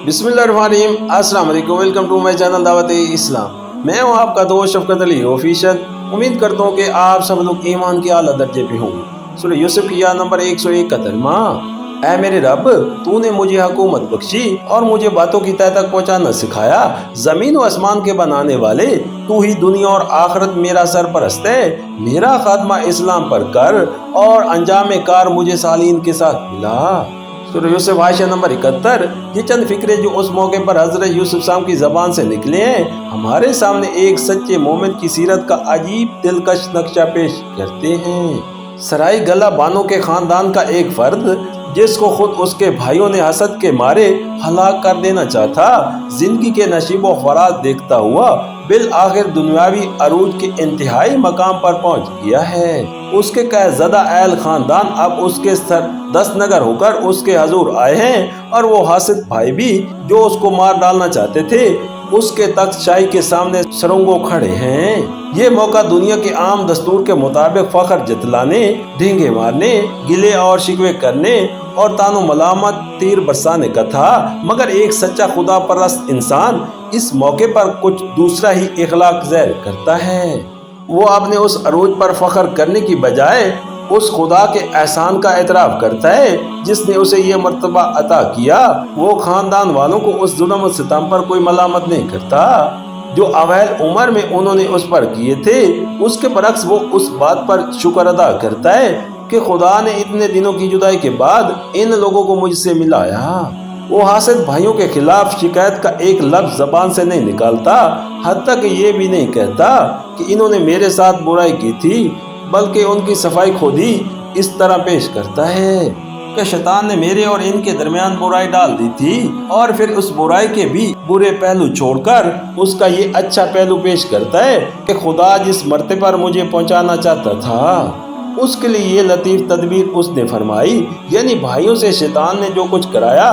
बिस्मिल्लाहिर्रहमानिर्रहीम। अस्सलाम वालेकुम। वेलकम टू माय चैनल दावत इस्लाम। मैं हूं आपका दोस्त शफकत अली ऑफिशियल। उम्मीद करता हूं कि आप सब लोग ईमान के आला दर्जे पे होंगे। सूरह यूसुफ की आयत नंबर 171 माँ, ऐ मेरे रब, तूने मुझे हुकूमत बख्शी और मुझे बातों की तह तक पहुंचाना सिखाया। जमीन व आसमान के बनाने वाले तू ही दुनिया और आखिरत मेरा सरपरस्त है। मेरा खात्मा इस्लाम पर कर और अंजाम कार मुझे सालीन के साथ मिला। सूरह यूसुफ आयशा नंबर 71। ये चंद फिक्रे जो उस मौके पर हजरत यूसुफ साहब की जबान से निकले हैं, हमारे सामने एक सच्चे मोमिन की सीरत का अजीब दिलकश नक्शा पेश करते हैं। सराई गला बानो के खानदान का एक फर्द, जिसको खुद उसके भाइयों ने हसद के मारे हलाक कर देना चाहता, जिंदगी के नशीबो फराज देखता हुआ बिल आखिर दुनियावी अरूज के इंतहाई मकाम पर पहुंच गया है। उसके कहज़दा अहल खानदान अब उसके सर दस्तनगर होकर उसके हजूर आए हैं और वो हासिद भाई भी जो उसको मार डालना चाहते थे, उसके तख्त शाही के सामने सरंगो खड़े हैं। ये मौका दुनिया के आम दस्तूर के मुताबिक फख्र जतलाने, ढींगे मारने, गिले और शिकवे करने और तानो मलामत तीर बरसाने का था, मगर एक सच्चा खुदा परस्त इंसान इस मौके पर कुछ दूसरा ही इखलाक ज़ाहिर करता है। वो अपने उस अरूज पर फख्र करने की बजाय उस खुदा के एहसान का एतराफ़ करता है जिसने उसे ये मर्तबा अता किया। वो खानदान वालों को उस जुल्म सितम पर कोई मलामत नहीं करता जो अवैल उम्र में उन्होंने उस पर किए थे। उसके बरक्स वो उस बात पर शुक्र अदा करता है कि खुदा ने इतने दिनों की जुदाई के बाद इन लोगों को मुझसे मिलाया। वो हासिद भाइयों के खिलाफ शिकायत का एक लफ्ज़ जबान से नहीं निकालता, हत्ता कि ये भी नहीं कहता कि इन्होंने मेरे साथ बुराई की थी, बल्कि उनकी सफाई खुद ही इस तरह पेश करता है कि शैतान ने मेरे और इनके दरमियान बुराई डाल दी थी और फिर उस बुराई के भी बुरे पहलू छोड़कर उसका ये अच्छा पहलू पेश करता है कि खुदा जिस मर्तबे पर मुझे पहुंचाना चाहता था, उसके लिए ये लतीफ़ तदबीर उसने फरमाई। यानी भाइयों से शैतान ने जो कुछ कराया,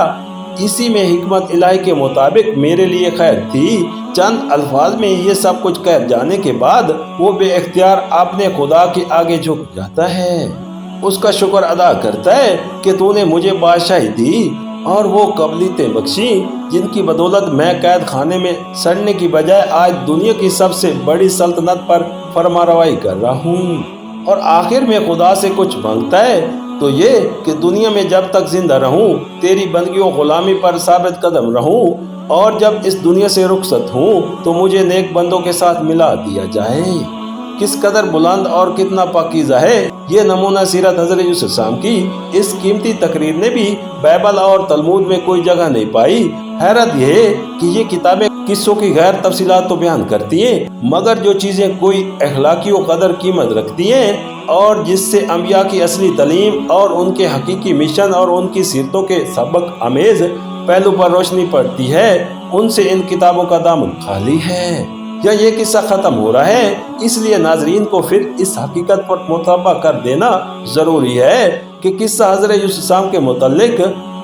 इसी में हिकमत इलाही के मुताबिक मेरे लिए खैर थी। चंद अल्फाज में ये सब कुछ कह जाने के बाद वो बेइख्तियार अपने खुदा के आगे झुक जाता है, उसका शुक्र अदा करता है कि तूने मुझे बादशाही दी और वो कबलीतें बख्शी जिनकी बदौलत मैं कैद खाने में सड़ने की बजाय आज दुनिया की सबसे बड़ी सल्तनत पर फरमारवाई कर रहा हूँ। और आखिर में खुदा से कुछ मांगता है तो ये कि दुनिया में जब तक जिंदा रहूं तेरी बंदगी और गुलामी पर साबित कदम रहूं, और जब इस दुनिया से रुखसत हूं तो मुझे नेक बंदों के साथ मिला दिया जाए। किस कदर बुलंद और कितना पाकीज़ा है ये नमूना सीरत हज़रत यूसुफ साहब की। इस कीमती तकरीर ने भी बाइबल और तलमूद में कोई जगह नहीं पाई। हैरत यह है कि ये किताबें किस्सों की गैर तफसीलात तो बयान करती हैं, मगर जो चीज़ें कोई अखलाकी और कदर कीमत रखती हैं और जिससे अंबिया की असली तालीम और उनके हकीकी मिशन और उनकी सीरतों के सबक आमेज पहलू पर रोशनी पड़ती है, उनसे इन किताबों का दामन खाली है या ये किस्सा ख़त्म हो रहा है। इसलिए नाजरीन को फिर इस हकीकत पर मुताबा कर देना ज़रूरी है कि किस्सा हज़रत यूसुफ साहब के मुतल्लिक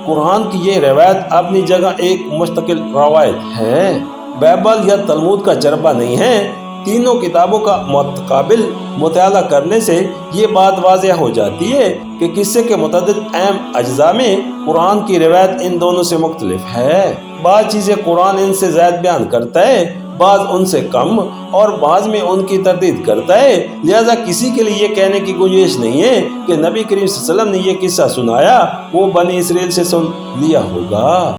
कुरान की ये रवायत अपनी जगह एक मुस्तकिल रवायत है, बाइबल या तलमूद का चरबा नहीं है। तीनों किताबों का मुतकाबिल मुताला करने से ये बात वाज़ेह हो जाती है कि किस्से के मुतअद्दिद अहम अज्जा में कुरान की रवायत इन दोनों से मुख्तलिफ है। बाज़ चीज़ें कुरान इनसे ज़्यादा बयान करता है, बाज़ उनसे कम और बाज़ में उनकी तरदीद करता है। लिहाजा किसी के लिए ये कहने की गुंजाइश नहीं है कि नबी करीम सल्लल्लाहु अलैहि वसल्लम ने ये किस्सा सुनाया, वो बनी इसराइल से सुन लिया होगा।